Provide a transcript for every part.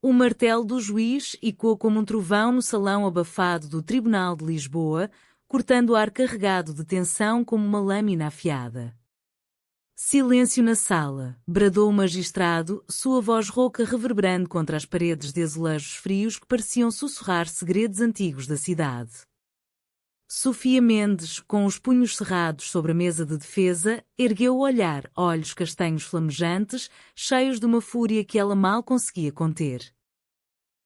O martelo do juiz ecoou como um trovão no salão abafado do Tribunal de Lisboa, cortando o ar carregado de tensão como uma lâmina afiada. Silêncio na sala, bradou o magistrado, sua voz rouca reverberando contra as paredes de azulejos frios que pareciam sussurrar segredos antigos da cidade. Sofia Mendes, com os punhos cerrados sobre a mesa de defesa, ergueu o olhar, olhos castanhos flamejantes, cheios de uma fúria que ela mal conseguia conter.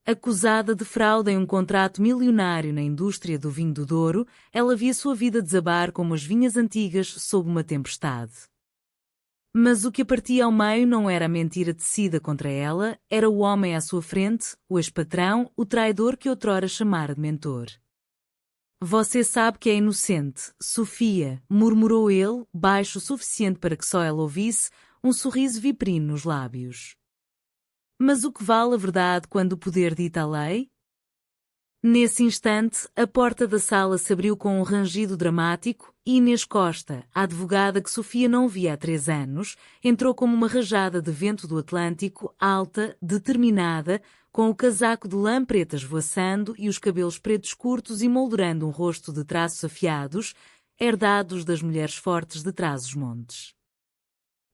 Acusada de fraude em um contrato milionário na indústria do vinho do Douro, ela via sua vida desabar como as vinhas antigas sob uma tempestade. Mas o que a partia ao meio não era a mentira tecida contra ela, era o homem à sua frente, o ex-patrão, o traidor que outrora chamara de mentor. Você sabe que é inocente, Sofia, murmurou ele, baixo o suficiente para que só ela ouvisse, um sorriso viprino nos lábios. Mas o que vale a verdade quando o poder dita a lei? Nesse instante, a porta da sala se abriu com um rangido dramático e Inês Costa, a advogada que Sofia não via há 3 anos, entrou como uma rajada de vento do Atlântico, alta, determinada, com o casaco de lã preta esvoaçando e os cabelos pretos curtos emoldurando um rosto de traços afiados, herdados das mulheres fortes de Trás-os-Montes.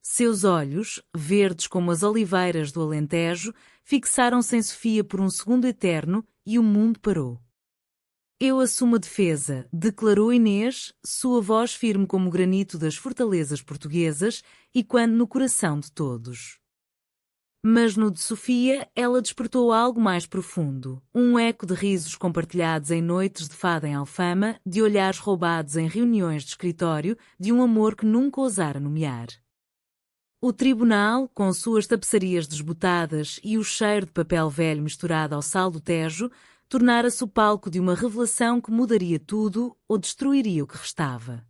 Seus olhos, verdes como as oliveiras do Alentejo, fixaram-se em Sofia por um segundo eterno e o mundo parou. Eu assumo a defesa, declarou Inês, sua voz firme como o granito das fortalezas portuguesas e quando no coração de todos. Mas no de Sofia, ela despertou algo mais profundo, um eco de risos compartilhados em noites de fada em Alfama, de olhares roubados em reuniões de escritório, de um amor que nunca ousara nomear. O tribunal, com suas tapeçarias desbotadas e o cheiro de papel velho misturado ao sal do Tejo, tornara-se o palco de uma revelação que mudaria tudo ou destruiria o que restava.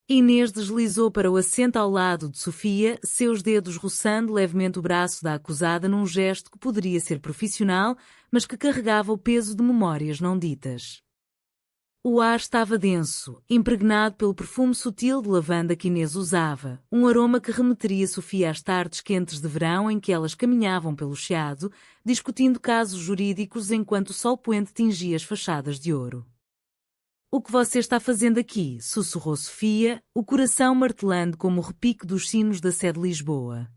Inês deslizou para o assento ao lado de Sofia, seus dedos roçando levemente o braço da acusada num gesto que poderia ser profissional, mas que carregava o peso de memórias não ditas. O ar estava denso, impregnado pelo perfume sutil de lavanda que Inês usava, um aroma que remeteria Sofia às tardes quentes de verão em que elas caminhavam pelo Chiado, discutindo casos jurídicos enquanto o sol poente tingia as fachadas de ouro. O que você está fazendo aqui? Sussurrou Sofia, o coração martelando como o repique dos sinos da sé de Lisboa.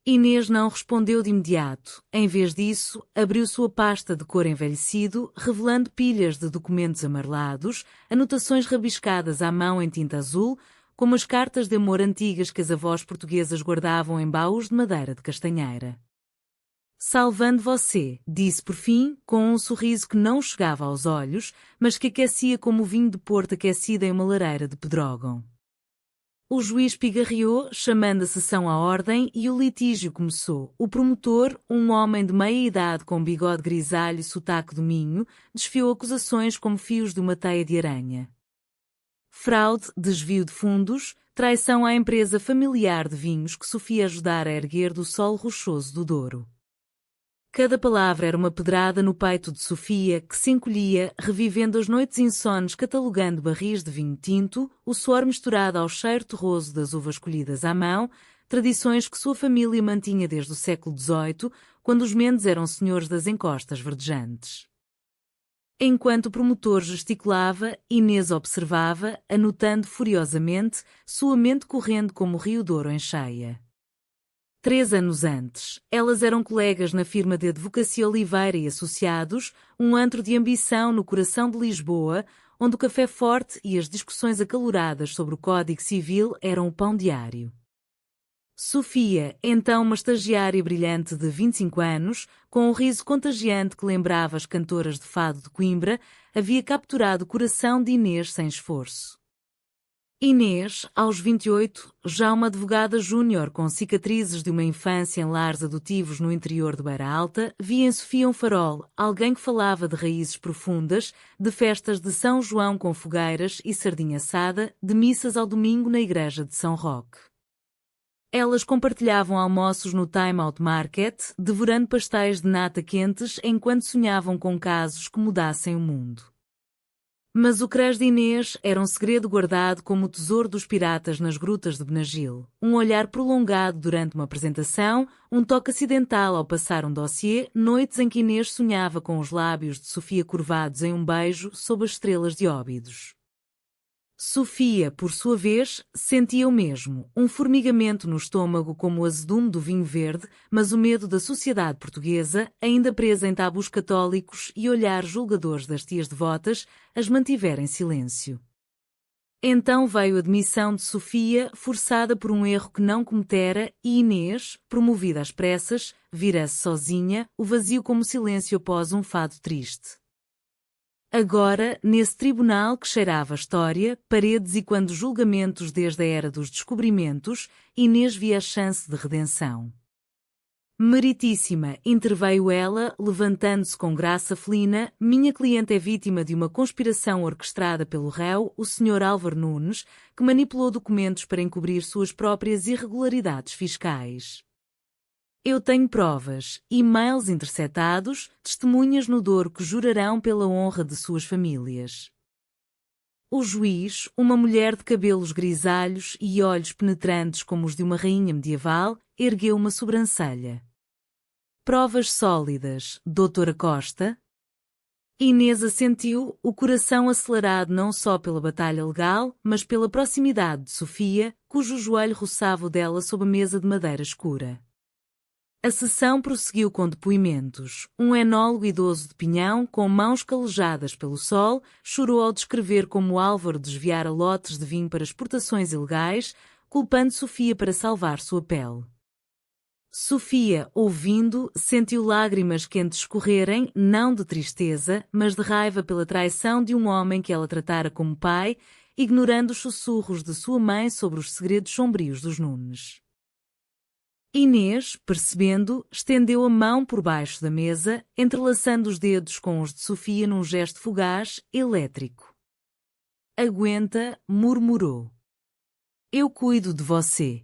Inês não respondeu de imediato. Em vez disso, abriu sua pasta de cor envelhecido, revelando pilhas de documentos amarelados, anotações rabiscadas à mão em tinta azul, como as cartas de amor antigas que as avós portuguesas guardavam em baús de madeira de castanheira. Salvando você, disse por fim, com um sorriso que não chegava aos olhos, mas que aquecia como o vinho de Porto aquecido em uma lareira de Pedrógão. O juiz pigarreou, chamando a sessão à ordem, e o litígio começou. O promotor, um homem de meia idade com bigode grisalho e sotaque do Minho, desfiou acusações como fios de uma teia de aranha. Fraude, desvio de fundos, traição à empresa familiar de vinhos que Sofia ajudara a erguer do solo rochoso do Douro. Cada palavra era uma pedrada no peito de Sofia, que se encolhia, revivendo as noites insones catalogando barris de vinho tinto, o suor misturado ao cheiro terroso das uvas colhidas à mão, tradições que sua família mantinha desde o século XVIII, quando os Mendes eram senhores das encostas verdejantes. Enquanto o promotor gesticulava, Inês observava, anotando furiosamente, sua mente correndo como o Rio Douro em cheia. 3 anos antes, elas eram colegas na firma de advocacia Oliveira e Associados, um antro de ambição no coração de Lisboa, onde o café forte e as discussões acaloradas sobre o Código Civil eram o pão diário. Sofia, então uma estagiária brilhante de 25 anos, com um riso contagiante que lembrava as cantoras de fado de Coimbra, havia capturado o coração de Inês sem esforço. Inês, aos 28, já uma advogada júnior com cicatrizes de uma infância em lares adotivos no interior de Beira Alta, via em Sofia um farol, alguém que falava de raízes profundas, de festas de São João com fogueiras e sardinha assada, de missas ao domingo na igreja de São Roque. Elas compartilhavam almoços no Time Out Market, devorando pastéis de nata quentes enquanto sonhavam com casos que mudassem o mundo. Mas o cruz de Inês era um segredo guardado como o tesouro dos piratas nas grutas de Benagil. Um olhar prolongado durante uma apresentação, um toque acidental ao passar um dossiê, noites em que Inês sonhava com os lábios de Sofia curvados em um beijo sob as estrelas de Óbidos. Sofia, por sua vez, sentia o mesmo, um formigamento no estômago como o azedume do vinho verde, mas o medo da sociedade portuguesa, ainda presa em tabus católicos e olhares julgadores das tias devotas, as mantivera em silêncio. Então veio a demissão de Sofia, forçada por um erro que não cometera, e Inês, promovida às pressas, vira-se sozinha, o vazio como silêncio após um fado triste. Agora, nesse tribunal que cheirava a história, paredes e quando julgamentos desde a era dos descobrimentos, Inês via a chance de redenção. Meritíssima, interveio ela, levantando-se com graça felina, minha cliente é vítima de uma conspiração orquestrada pelo réu, o Sr. Álvaro Nunes, que manipulou documentos para encobrir suas próprias irregularidades fiscais. Eu tenho provas, e-mails interceptados, testemunhas no Douro que jurarão pela honra de suas famílias. O juiz, uma mulher de cabelos grisalhos e olhos penetrantes como os de uma rainha medieval, ergueu uma sobrancelha. Provas sólidas, doutora Costa? Inês assentiu, o coração acelerado não só pela batalha legal, mas pela proximidade de Sofia, cujo joelho roçava o dela sob a mesa de madeira escura. A sessão prosseguiu com depoimentos. Um enólogo idoso de Pinhão, com mãos calejadas pelo sol, chorou ao descrever como Álvaro desviara lotes de vinho para exportações ilegais, culpando Sofia para salvar sua pele. Sofia, ouvindo, sentiu lágrimas quentes escorrerem, não de tristeza, mas de raiva pela traição de um homem que ela tratara como pai, ignorando os sussurros de sua mãe sobre os segredos sombrios dos Nunes. Inês, percebendo, estendeu a mão por baixo da mesa, entrelaçando os dedos com os de Sofia num gesto fugaz, elétrico. Aguenta, murmurou. Eu cuido de você.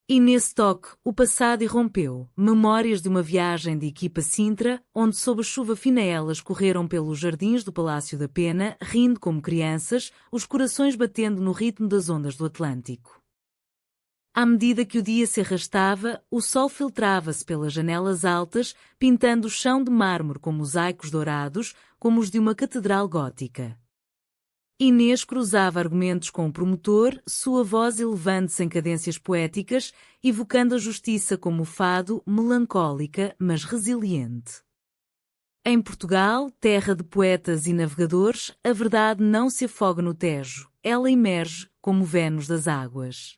E nesse toque, o passado irrompeu, memórias de uma viagem de equipa Sintra, onde sob a chuva fina elas correram pelos jardins do Palácio da Pena, rindo como crianças, os corações batendo no ritmo das ondas do Atlântico. À medida que o dia se arrastava, o sol filtrava-se pelas janelas altas, pintando o chão de mármore com mosaicos dourados, como os de uma catedral gótica. Inês cruzava argumentos com o promotor, sua voz elevando-se em cadências poéticas, evocando a justiça como o fado, melancólica, mas resiliente. Em Portugal, terra de poetas e navegadores, a verdade não se afoga no Tejo, ela emerge, como Vênus das águas.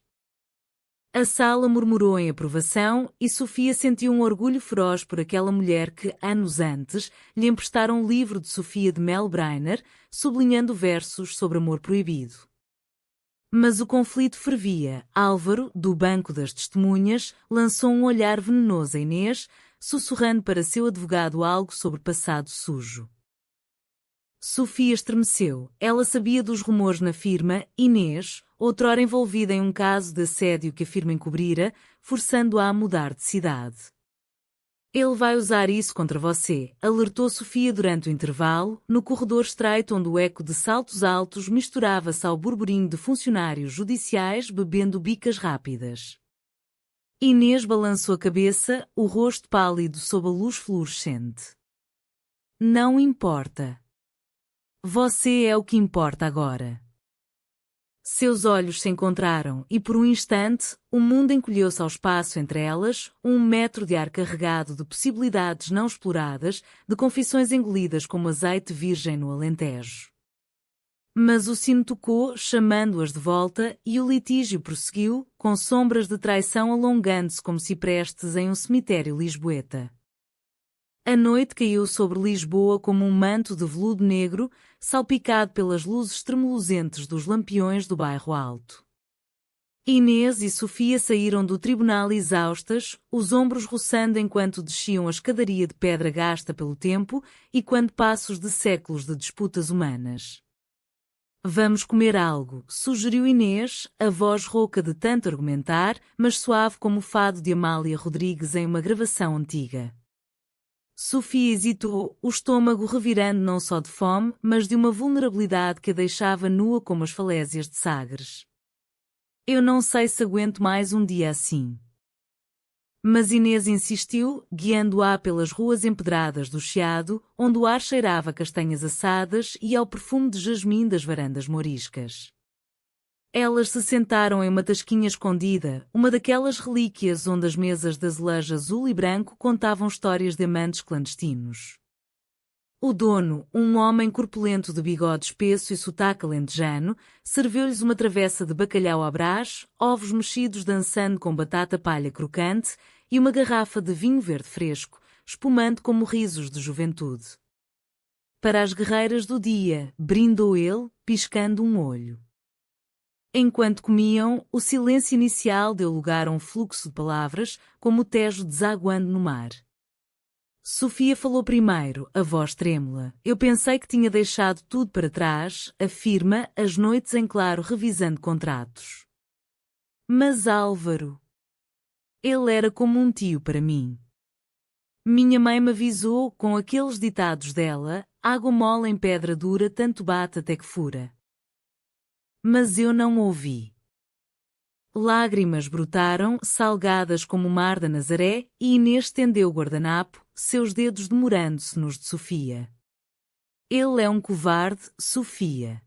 A sala murmurou em aprovação e Sofia sentiu um orgulho feroz por aquela mulher que, anos antes, lhe emprestara um livro de Sofia de Melbreiner, sublinhando versos sobre amor proibido. Mas o conflito fervia. Álvaro, do banco das testemunhas, lançou um olhar venenoso a Inês, sussurrando para seu advogado algo sobre passado sujo. Sofia estremeceu. Ela sabia dos rumores na firma. Inês, outrora envolvida em um caso de assédio que a firma encobrira, forçando-a a mudar de cidade. Ele vai usar isso contra você, alertou Sofia durante o intervalo, no corredor estreito onde o eco de saltos altos misturava-se ao burburinho de funcionários judiciais bebendo bicas rápidas. Inês balançou a cabeça, o rosto pálido sob a luz fluorescente. Não importa. Você é o que importa agora. Seus olhos se encontraram e por um instante, o mundo encolheu-se ao espaço entre elas, 1 metro de ar carregado de possibilidades não exploradas, de confissões engolidas como azeite virgem no Alentejo. Mas o sino tocou, chamando-as de volta, e o litígio prosseguiu, com sombras de traição alongando-se como ciprestes em um cemitério lisboeta. A noite caiu sobre Lisboa como um manto de veludo negro, salpicado pelas luzes tremulosentes dos lampiões do bairro Alto. Inês e Sofia saíram do tribunal exaustas, os ombros roçando enquanto desciam a escadaria de pedra gasta pelo tempo e quando passos de séculos de disputas humanas. Vamos comer algo, sugeriu Inês, a voz rouca de tanto argumentar, mas suave como o fado de Amália Rodrigues em uma gravação antiga. Sofia hesitou, o estômago revirando não só de fome, mas de uma vulnerabilidade que a deixava nua como as falésias de Sagres. Eu não sei se aguento mais um dia assim. Mas Inês insistiu, guiando-a pelas ruas empedradas do Chiado, onde o ar cheirava a castanhas assadas e ao perfume de jasmim das varandas moriscas. Elas se sentaram em uma tasquinha escondida, uma daquelas relíquias onde as mesas de azulejo azul e branco contavam histórias de amantes clandestinos. O dono, um homem corpulento de bigode espesso e sotaque alentejano, serviu-lhes uma travessa de bacalhau à brás, ovos mexidos dançando com batata palha crocante e uma garrafa de vinho verde fresco, espumante como risos de juventude. Para as guerreiras do dia, brindou ele, piscando um olho. Enquanto comiam, o silêncio inicial deu lugar a um fluxo de palavras, como o Tejo desaguando no mar. Sofia falou primeiro, a voz trêmula. Eu pensei que tinha deixado tudo para trás, afirma, as noites em claro revisando contratos. Mas Álvaro... Ele era como um tio para mim. Minha mãe me avisou, com aqueles ditados dela, água mole em pedra dura tanto bate até que fura. Mas eu não ouvi. Lágrimas brotaram, salgadas como o mar da Nazaré, e Inês estendeu o guardanapo, seus dedos demorando-se nos de Sofia. Ele é um covarde, Sofia.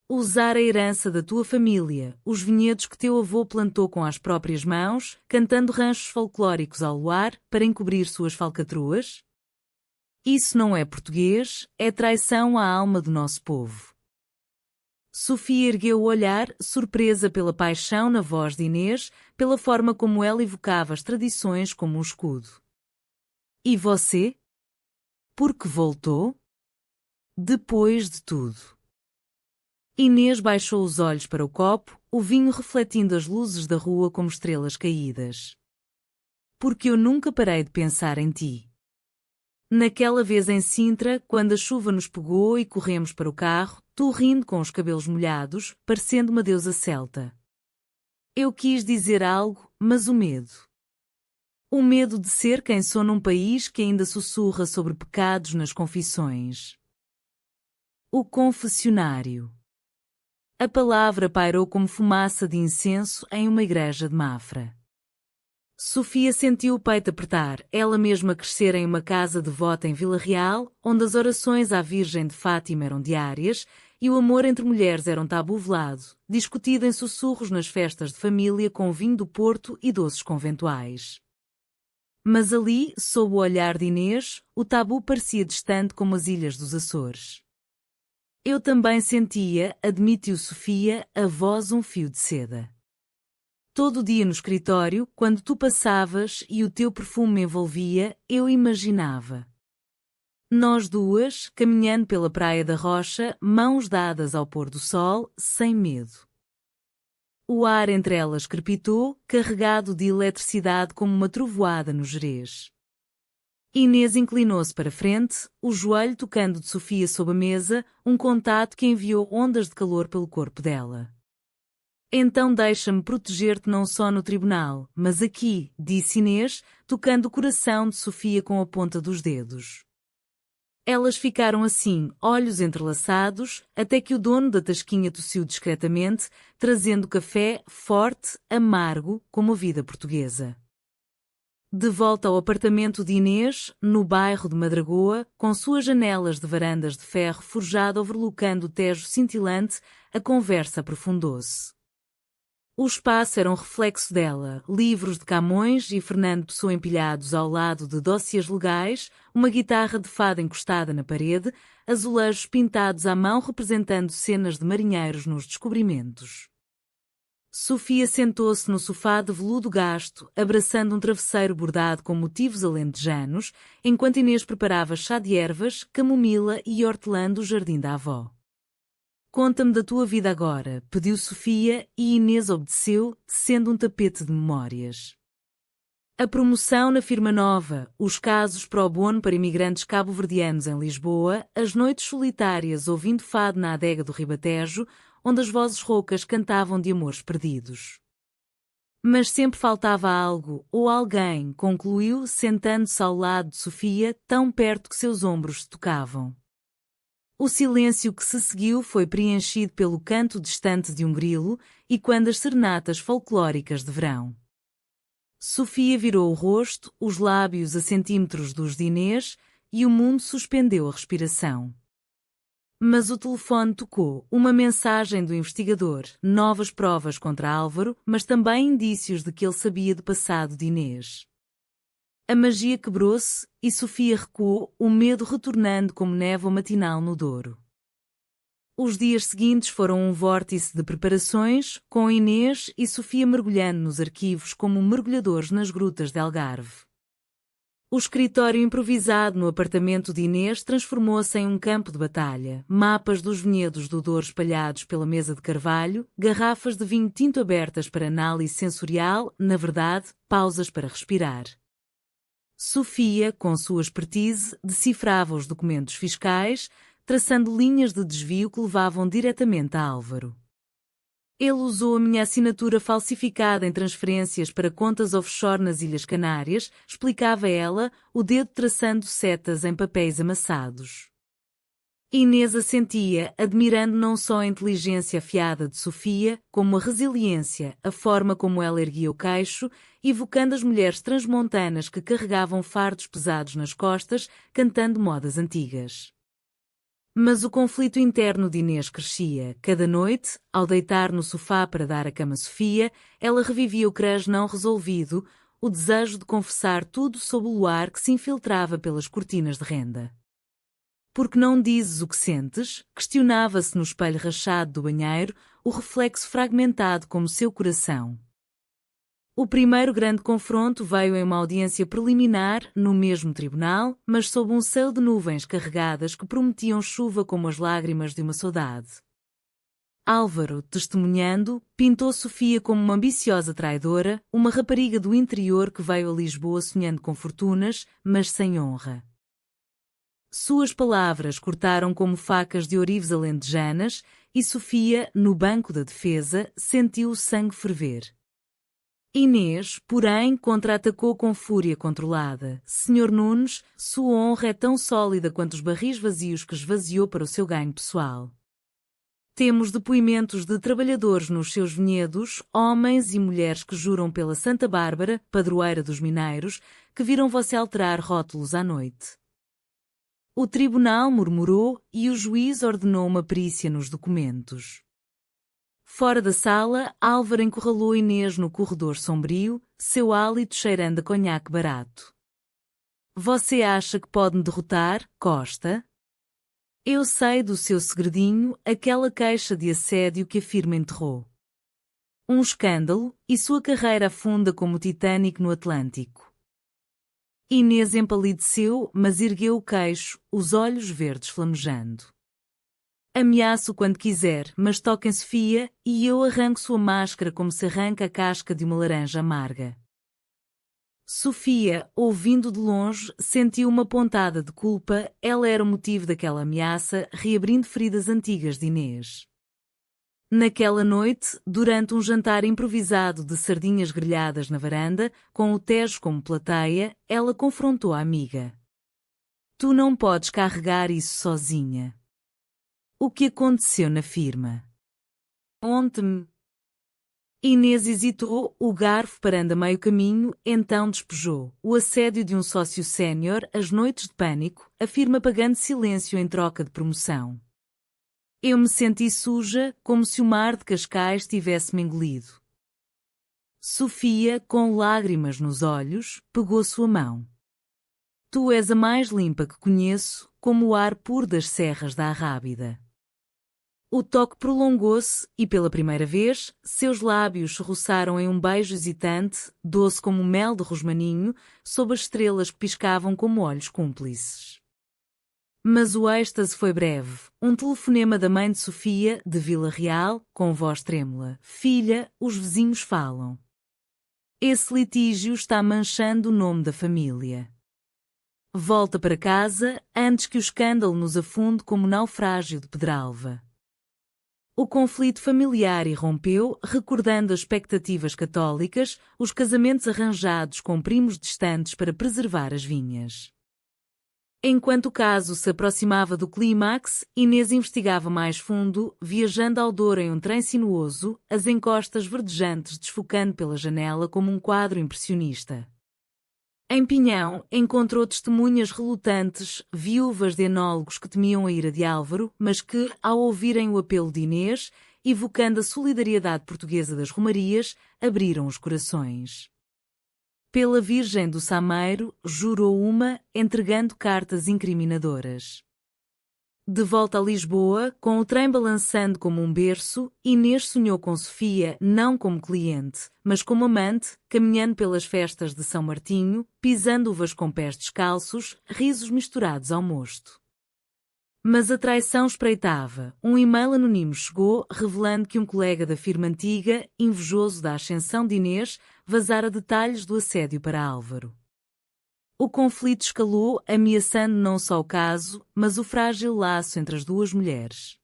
Usar a herança da tua família, os vinhedos que teu avô plantou com as próprias mãos, cantando ranchos folclóricos ao luar, para encobrir suas falcatruas? Isso não é português, é traição à alma do nosso povo. Sofia ergueu o olhar, surpresa pela paixão na voz de Inês, pela forma como ela evocava as tradições como um escudo. E você? Por que voltou? Depois de tudo. Inês baixou os olhos para o copo, o vinho refletindo as luzes da rua como estrelas caídas. Porque eu nunca parei de pensar em ti. Naquela vez em Sintra, quando a chuva nos pegou e corremos para o carro, tu rindo com os cabelos molhados, parecendo uma deusa celta. Eu quis dizer algo, mas o medo. O medo de ser quem sou num país que ainda sussurra sobre pecados nas confissões. O confessionário. A palavra pairou como fumaça de incenso em uma igreja de Mafra. Sofia sentiu o peito apertar, ela mesma crescer em uma casa devota em Vila Real, onde as orações à Virgem de Fátima eram diárias e o amor entre mulheres era um tabu velado, discutido em sussurros nas festas de família com vinho do Porto e doces conventuais. Mas ali, sob o olhar de Inês, o tabu parecia distante como as ilhas dos Açores. Eu também sentia, admitiu Sofia, a voz um fio de seda. Todo dia no escritório, quando tu passavas e o teu perfume me envolvia, eu imaginava. Nós duas, caminhando pela praia da Rocha, mãos dadas ao pôr do sol, sem medo. O ar entre elas crepitou, carregado de eletricidade como uma trovoada no Gerês. Inês inclinou-se para frente, o joelho tocando de Sofia sob a mesa, um contato que enviou ondas de calor pelo corpo dela. Então deixa-me proteger-te não só no tribunal, mas aqui, disse Inês, tocando o coração de Sofia com a ponta dos dedos. Elas ficaram assim, olhos entrelaçados, até que o dono da tasquinha tossiu discretamente, trazendo café forte, amargo, como a vida portuguesa. De volta ao apartamento de Inês, no bairro de Madragoa, com suas janelas de varandas de ferro forjado overlocando o Tejo cintilante, a conversa aprofundou-se. O espaço era um reflexo dela, livros de Camões e Fernando Pessoa empilhados ao lado de dossiês legais, uma guitarra de fado encostada na parede, azulejos pintados à mão representando cenas de marinheiros nos descobrimentos. Sofia sentou-se no sofá de veludo gasto, abraçando um travesseiro bordado com motivos alentejanos, enquanto Inês preparava chá de ervas, camomila e hortelã do jardim da avó. Conta-me da tua vida agora, pediu Sofia e Inês obedeceu, tecendo um tapete de memórias. A promoção na firma nova, os casos pro bono para imigrantes cabo-verdianos em Lisboa, as noites solitárias ouvindo fado na adega do Ribatejo, onde as vozes roucas cantavam de amores perdidos. Mas sempre faltava algo, ou alguém, concluiu, sentando-se ao lado de Sofia, tão perto que seus ombros se tocavam. O silêncio que se seguiu foi preenchido pelo canto distante de um grilo e quando as serenatas folclóricas de verão. Sofia virou o rosto, os lábios a centímetros dos de Inês, e o mundo suspendeu a respiração. Mas o telefone tocou, uma mensagem do investigador, novas provas contra Álvaro, mas também indícios de que ele sabia do passado de Inês. A magia quebrou-se e Sofia recuou, o medo retornando como névoa matinal no Douro. Os dias seguintes foram um vórtice de preparações, com Inês e Sofia mergulhando nos arquivos como mergulhadores nas grutas de Algarve. O escritório improvisado no apartamento de Inês transformou-se em um campo de batalha, mapas dos vinhedos do Douro espalhados pela mesa de carvalho, garrafas de vinho tinto abertas para análise sensorial, na verdade, pausas para respirar. Sofia, com sua expertise, decifrava os documentos fiscais, traçando linhas de desvio que levavam diretamente a Álvaro. Ele usou a minha assinatura falsificada em transferências para contas offshore nas Ilhas Canárias, explicava ela, o dedo traçando setas em papéis amassados. Inês assentia, admirando não só a inteligência afiada de Sofia, como a resiliência, a forma como ela erguia o queixo, evocando as mulheres transmontanas que carregavam fardos pesados nas costas, cantando modas antigas. Mas o conflito interno de Inês crescia. Cada noite, ao deitar no sofá para dar a cama a Sofia, ela revivia o crush não resolvido, o desejo de confessar tudo sob o luar que se infiltrava pelas cortinas de renda. «Por que não dizes o que sentes?» questionava-se no espelho rachado do banheiro, o reflexo fragmentado como seu coração. O primeiro grande confronto veio em uma audiência preliminar, no mesmo tribunal, mas sob um céu de nuvens carregadas que prometiam chuva como as lágrimas de uma saudade. Álvaro, testemunhando, pintou Sofia como uma ambiciosa traidora, uma rapariga do interior que veio a Lisboa sonhando com fortunas, mas sem honra. Suas palavras cortaram como facas de ourives alentejanas e Sofia, no banco da defesa, sentiu o sangue ferver. Inês, porém, contra-atacou com fúria controlada. Senhor Nunes, sua honra é tão sólida quanto os barris vazios que esvaziou para o seu ganho pessoal. Temos depoimentos de trabalhadores nos seus vinhedos, homens e mulheres que juram pela Santa Bárbara, padroeira dos mineiros, que viram você alterar rótulos à noite. O tribunal murmurou e o juiz ordenou uma perícia nos documentos. Fora da sala, Álvaro encurralou Inês no corredor sombrio, seu hálito cheirando a conhaque barato. Você acha que pode me derrotar, Costa? Eu sei do seu segredinho, aquela queixa de assédio que a firma enterrou. Um escândalo, e sua carreira afunda como o Titanic no Atlântico. Inês empalideceu, mas ergueu o queixo, os olhos verdes flamejando. Ameaço quando quiser, mas toque em Sofia, e eu arranco sua máscara como se arranca a casca de uma laranja amarga. Sofia, ouvindo de longe, sentiu uma pontada de culpa, ela era o motivo daquela ameaça, reabrindo feridas antigas de Inês. Naquela noite, durante um jantar improvisado de sardinhas grelhadas na varanda, com o Tejo como plateia, ela confrontou a amiga. Tu não podes carregar isso sozinha. O que aconteceu na firma? Conte-me. Inês hesitou, o garfo parando a meio caminho, então despejou. O assédio de um sócio sénior, as noites de pânico, a firma pagando silêncio em troca de promoção. Eu me senti suja, como se o mar de Cascais tivesse-me engolido. Sofia, com lágrimas nos olhos, pegou sua mão. Tu és a mais limpa que conheço, como o ar puro das serras da Arrábida. O toque prolongou-se e, pela primeira vez, seus lábios roçaram em um beijo hesitante, doce como mel de rosmaninho, sob as estrelas que piscavam como olhos cúmplices. Mas o êxtase foi breve. Um telefonema da mãe de Sofia, de Vila Real, com voz trêmula. Filha, os vizinhos falam. Esse litígio está manchando o nome da família. Volta para casa, antes que o escândalo nos afunde como naufrágio de Pedralva. O conflito familiar irrompeu, recordando as expectativas católicas, os casamentos arranjados com primos distantes para preservar as vinhas. Enquanto o caso se aproximava do clímax, Inês investigava mais fundo, viajando ao Douro em um trem sinuoso, as encostas verdejantes desfocando pela janela como um quadro impressionista. Em Pinhão, encontrou testemunhas relutantes, viúvas de enólogos que temiam a ira de Álvaro, mas que, ao ouvirem o apelo de Inês, evocando a solidariedade portuguesa das romarias, abriram os corações. Pela Virgem do Sameiro, jurou uma, entregando cartas incriminadoras. De volta a Lisboa, com o trem balançando como um berço, Inês sonhou com Sofia não como cliente, mas como amante, caminhando pelas festas de São Martinho, pisando uvas com pés descalços, risos misturados ao mosto. Mas a traição espreitava. Um e-mail anónimo chegou, revelando que um colega da firma antiga, invejoso da ascensão de Inês, vazara detalhes do assédio para Álvaro. O conflito escalou, ameaçando não só o caso, mas o frágil laço entre as duas mulheres.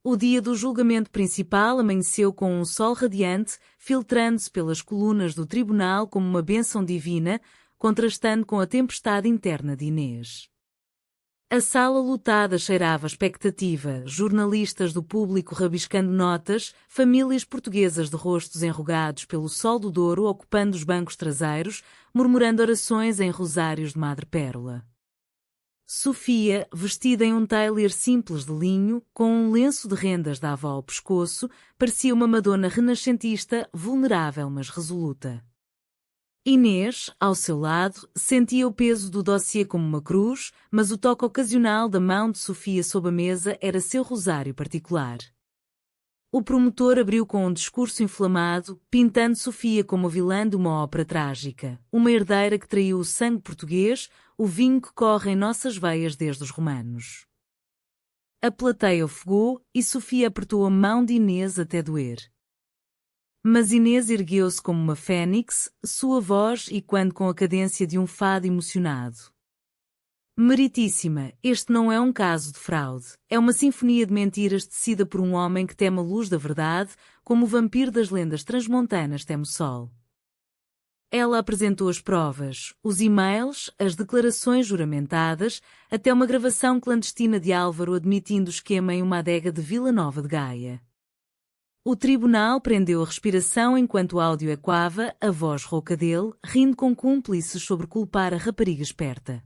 O dia do julgamento principal amanheceu com um sol radiante, filtrando-se pelas colunas do tribunal como uma bênção divina, contrastando com a tempestade interna de Inês. A sala lotada cheirava a expectativa, jornalistas do público rabiscando notas, famílias portuguesas de rostos enrugados pelo sol do Douro ocupando os bancos traseiros, murmurando orações em rosários de madrepérola. Sofia, vestida em um tailleur simples de linho, com um lenço de rendas da avó ao pescoço, parecia uma Madonna renascentista, vulnerável mas resoluta. Inês, ao seu lado, sentia o peso do dossiê como uma cruz, mas o toque ocasional da mão de Sofia sob a mesa era seu rosário particular. O promotor abriu com um discurso inflamado, pintando Sofia como a vilã de uma ópera trágica, uma herdeira que traiu o sangue português, o vinho que corre em nossas veias desde os romanos. A plateia ofegou e Sofia apertou a mão de Inês até doer. Mas Inês ergueu-se como uma fênix, sua voz ecoando com a cadência de um fado emocionado. Meritíssima, este não é um caso de fraude. É uma sinfonia de mentiras tecida por um homem que teme a luz da verdade, como o vampiro das lendas transmontanas teme o sol. Ela apresentou as provas, os e-mails, as declarações juramentadas, até uma gravação clandestina de Álvaro admitindo o esquema em uma adega de Vila Nova de Gaia. O tribunal prendeu a respiração enquanto o áudio ecoava, a voz rouca dele, rindo com cúmplices sobre culpar a rapariga esperta.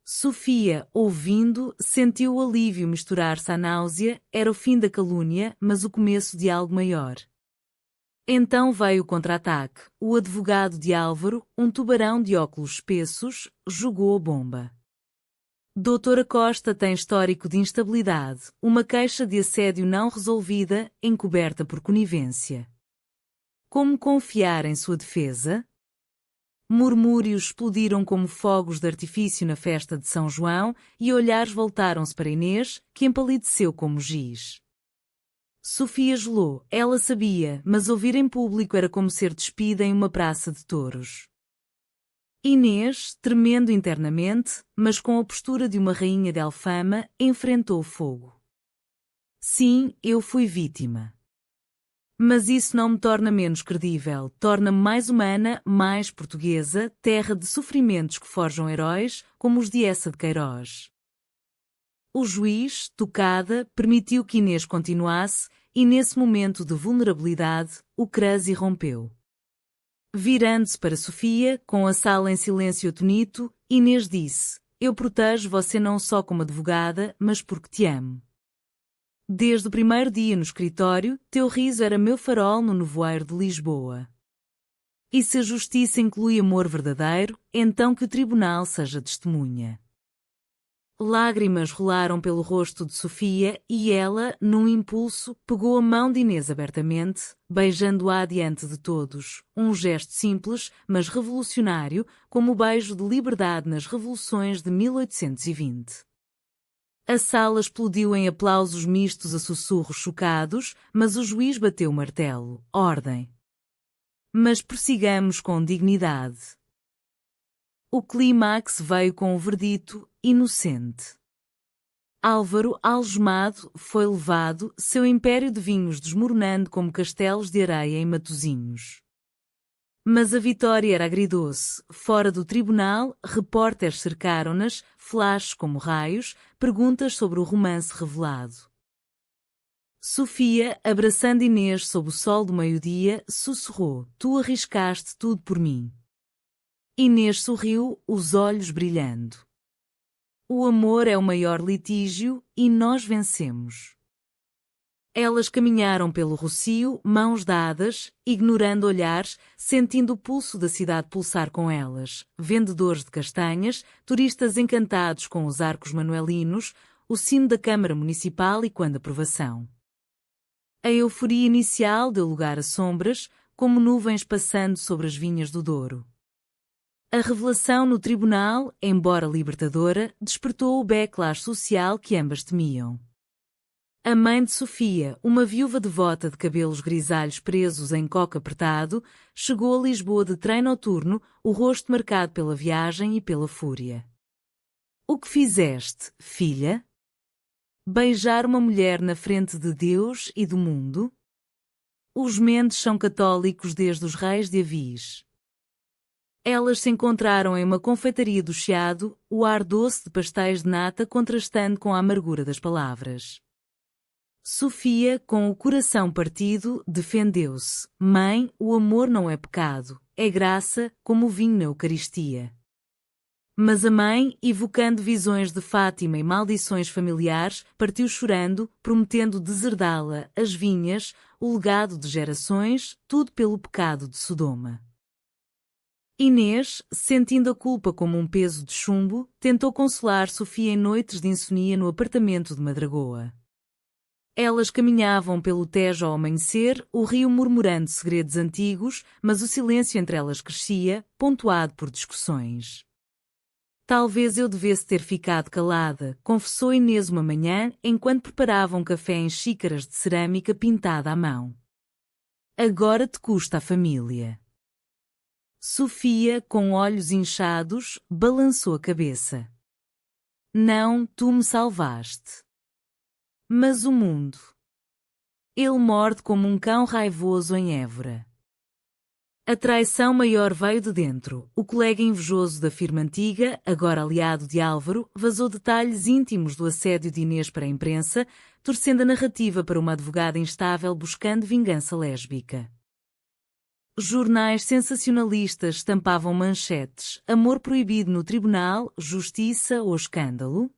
Sofia, ouvindo, sentiu o alívio misturar-se à náusea, era o fim da calúnia, mas o começo de algo maior. Então veio o contra-ataque. O advogado de Álvaro, um tubarão de óculos espessos, jogou a bomba. Doutora Costa tem histórico de instabilidade, uma queixa de assédio não resolvida, encoberta por conivência. Como confiar em sua defesa? Murmúrios explodiram como fogos de artifício na festa de São João e olhares voltaram-se para Inês, que empalideceu como giz. Sofia gelou, ela sabia, mas ouvir em público era como ser despida em uma praça de touros. Inês, tremendo internamente, mas com a postura de uma rainha de Alfama, enfrentou o fogo. Sim, eu fui vítima. Mas isso não me torna menos credível, torna-me mais humana, mais portuguesa, terra de sofrimentos que forjam heróis, como os de Essa de Queiroz. O juiz, tocada, permitiu que Inês continuasse, e nesse momento de vulnerabilidade, o crase irrompeu. Virando-se para Sofia, com a sala em silêncio atonito, Inês disse: Eu protejo você não só como advogada, mas porque te amo. Desde o primeiro dia no escritório, teu riso era meu farol no nevoeiro de Lisboa. E se a justiça inclui amor verdadeiro, então que o tribunal seja testemunha. Lágrimas rolaram pelo rosto de Sofia e ela, num impulso, pegou a mão de Inês abertamente, beijando-a diante de todos, um gesto simples, mas revolucionário, como o beijo de liberdade nas revoluções de 1820. A sala explodiu em aplausos mistos a sussurros chocados, mas o juiz bateu o martelo. Ordem. Mas prossigamos com dignidade. O clímax veio com o verdito, inocente. Álvaro, algemado, foi levado, seu império de vinhos desmoronando como castelos de areia em Matosinhos. Mas a vitória era agridoce. Fora do tribunal, repórteres cercaram-nas, flashes como raios, perguntas sobre o romance revelado. Sofia, abraçando Inês sob o sol do meio-dia, sussurrou: Tu arriscaste tudo por mim. Inês sorriu, os olhos brilhando. O amor é o maior litígio e nós vencemos. Elas caminharam pelo rocio, mãos dadas, ignorando olhares, sentindo o pulso da cidade pulsar com elas. Vendedores de castanhas, turistas encantados com os arcos manuelinos, o sino da Câmara Municipal e quando a aprovação. A euforia inicial deu lugar a sombras, como nuvens passando sobre as vinhas do Douro. A revelação no tribunal, embora libertadora, despertou o backlash social que ambas temiam. A mãe de Sofia, uma viúva devota de cabelos grisalhos presos em coque apertado, chegou a Lisboa de trem noturno, o rosto marcado pela viagem e pela fúria. O que fizeste, filha? Beijar uma mulher na frente de Deus e do mundo? Os Mendes são católicos desde os reis de Avis. Elas se encontraram em uma confeitaria do Chiado, o ar doce de pastéis de nata contrastando com a amargura das palavras. Sofia, com o coração partido, defendeu-se. Mãe, o amor não é pecado, é graça, como o vinho na Eucaristia. Mas a mãe, evocando visões de Fátima e maldições familiares, partiu chorando, prometendo deserdá-la, as vinhas, o legado de gerações, tudo pelo pecado de Sodoma. Inês, sentindo a culpa como um peso de chumbo, tentou consolar Sofia em noites de insônia no apartamento de Madragoa. Elas caminhavam pelo Tejo ao amanhecer, o rio murmurando segredos antigos, mas o silêncio entre elas crescia, pontuado por discussões. Talvez eu devesse ter ficado calada, confessou Inês uma manhã, enquanto preparava um café em xícaras de cerâmica pintada à mão. Agora te custa a família. Sofia, com olhos inchados, balançou a cabeça. Não, tu me salvaste. Mas o mundo. Ele morde como um cão raivoso em Évora. A traição maior veio de dentro. O colega invejoso da firma antiga, agora aliado de Álvaro, vazou detalhes íntimos do assédio de Inês para a imprensa, torcendo a narrativa para uma advogada instável buscando vingança lésbica. Jornais sensacionalistas estampavam manchetes: amor proibido no tribunal, justiça ou escândalo?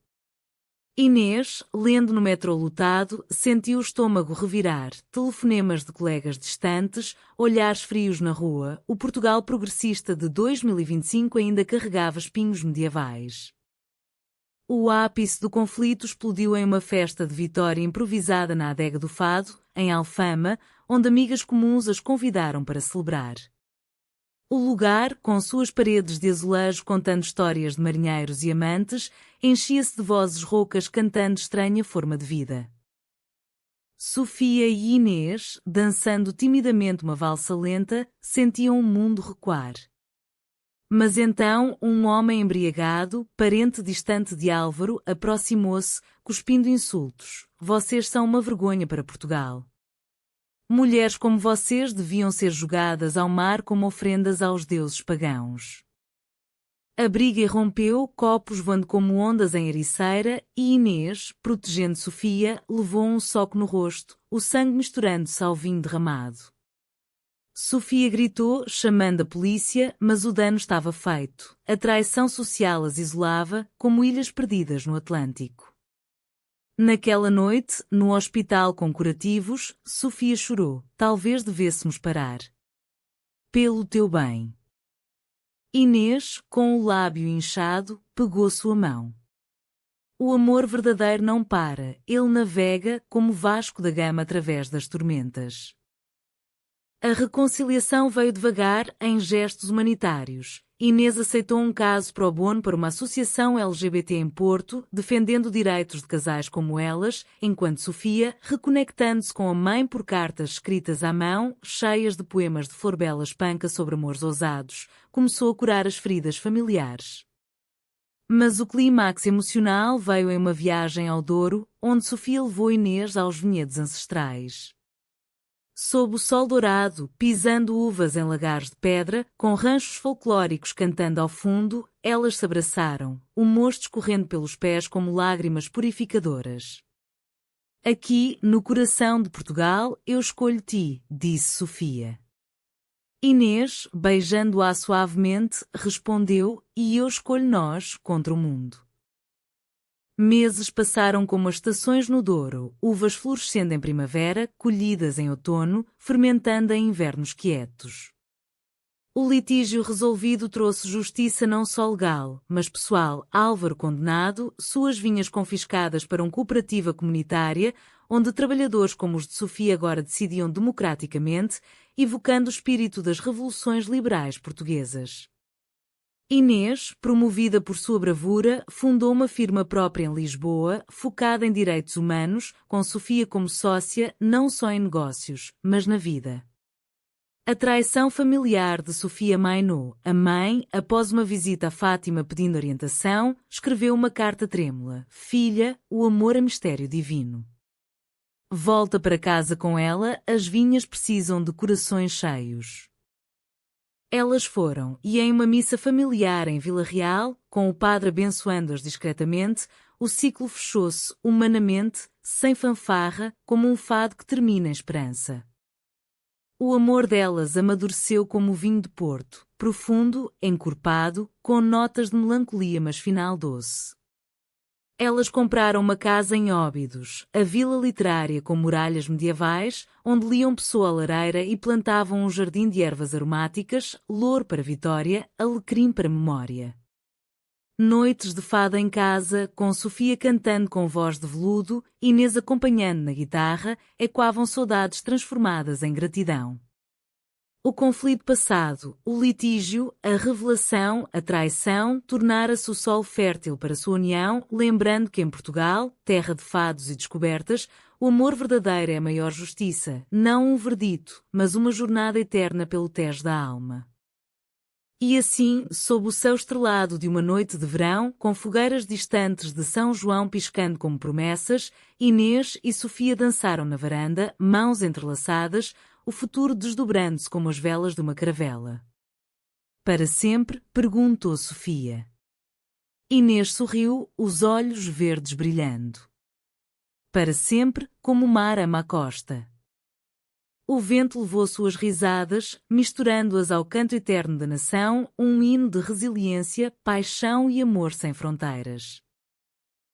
Inês, lendo no metrô lotado, sentiu o estômago revirar, telefonemas de colegas distantes, olhares frios na rua. O Portugal progressista de 2025 ainda carregava espinhos medievais. O ápice do conflito explodiu em uma festa de vitória improvisada na adega do Fado, em Alfama, onde amigas comuns as convidaram para celebrar. O lugar, com suas paredes de azulejo contando histórias de marinheiros e amantes, enchia-se de vozes roucas cantando estranha forma de vida. Sofia e Inês, dançando timidamente uma valsa lenta, sentiam o mundo recuar. Mas então um homem embriagado, parente distante de Álvaro, aproximou-se, cuspindo insultos. Vocês são uma vergonha para Portugal. Mulheres como vocês deviam ser jogadas ao mar como ofrendas aos deuses pagãos. A briga irrompeu, copos voando como ondas em ericeira, e Inês, protegendo Sofia, levou um soco no rosto, o sangue misturando-se ao vinho derramado. Sofia gritou, chamando a polícia, mas o dano estava feito. A traição social as isolava, como ilhas perdidas no Atlântico. Naquela noite, no hospital com curativos, Sofia chorou. Talvez devêssemos parar. Pelo teu bem. Inês, com o lábio inchado, pegou sua mão. O amor verdadeiro não para, ele navega como Vasco da Gama através das tormentas. A reconciliação veio devagar, em gestos humanitários. Inês aceitou um caso pro bono para uma associação LGBT em Porto, defendendo direitos de casais como elas, enquanto Sofia, reconectando-se com a mãe por cartas escritas à mão, cheias de poemas de Florbela Espanca sobre amores ousados, começou a curar as feridas familiares. Mas o clímax emocional veio em uma viagem ao Douro, onde Sofia levou Inês aos vinhedos ancestrais. Sob o sol dourado, pisando uvas em lagares de pedra, com ranchos folclóricos cantando ao fundo, elas se abraçaram, o mosto escorrendo pelos pés como lágrimas purificadoras. Aqui, no coração de Portugal, eu escolho-te, disse Sofia. Inês, beijando-a suavemente, respondeu, e eu escolho nós contra o mundo. Meses passaram como as estações no Douro, uvas florescendo em primavera, colhidas em outono, fermentando em invernos quietos. O litígio resolvido trouxe justiça não só legal, mas pessoal. Álvaro condenado, suas vinhas confiscadas para uma cooperativa comunitária, onde trabalhadores como os de Sofia agora decidiam democraticamente, evocando o espírito das revoluções liberais portuguesas. Inês, promovida por sua bravura, fundou uma firma própria em Lisboa, focada em direitos humanos, com Sofia como sócia não só em negócios, mas na vida. A traição familiar de Sofia Mainou, a mãe, após uma visita a Fátima pedindo orientação, escreveu uma carta trêmula: Filha, o amor é mistério divino. Volta para casa com ela, as vinhas precisam de corações cheios. Elas foram, e em uma missa familiar em Vila Real, com o padre abençoando-as discretamente, o ciclo fechou-se, humanamente, sem fanfarra, como um fado que termina em esperança. O amor delas amadureceu como o vinho de Porto, profundo, encorpado, com notas de melancolia mas final doce. Elas compraram uma casa em Óbidos, a vila literária com muralhas medievais, onde liam Pessoa à lareira e plantavam um jardim de ervas aromáticas, louro para Vitória, alecrim para memória. Noites de fado em casa, com Sofia cantando com voz de veludo, Inês acompanhando na guitarra, ecoavam saudades transformadas em gratidão. O conflito passado, o litígio, a revelação, a traição, tornara-se o solo fértil para sua união, lembrando que em Portugal, terra de fados e descobertas, o amor verdadeiro é a maior justiça, não um verdito, mas uma jornada eterna pelo tejo da alma. E assim, sob o céu estrelado de uma noite de verão, com fogueiras distantes de São João piscando como promessas, Inês e Sofia dançaram na varanda, mãos entrelaçadas, o futuro desdobrando-se como as velas de uma caravela. Para sempre? Perguntou Sofia. Inês sorriu, os olhos verdes brilhando. Para sempre, como o mar ama a costa. O vento levou suas risadas, misturando-as ao canto eterno da nação, um hino de resiliência, paixão e amor sem fronteiras.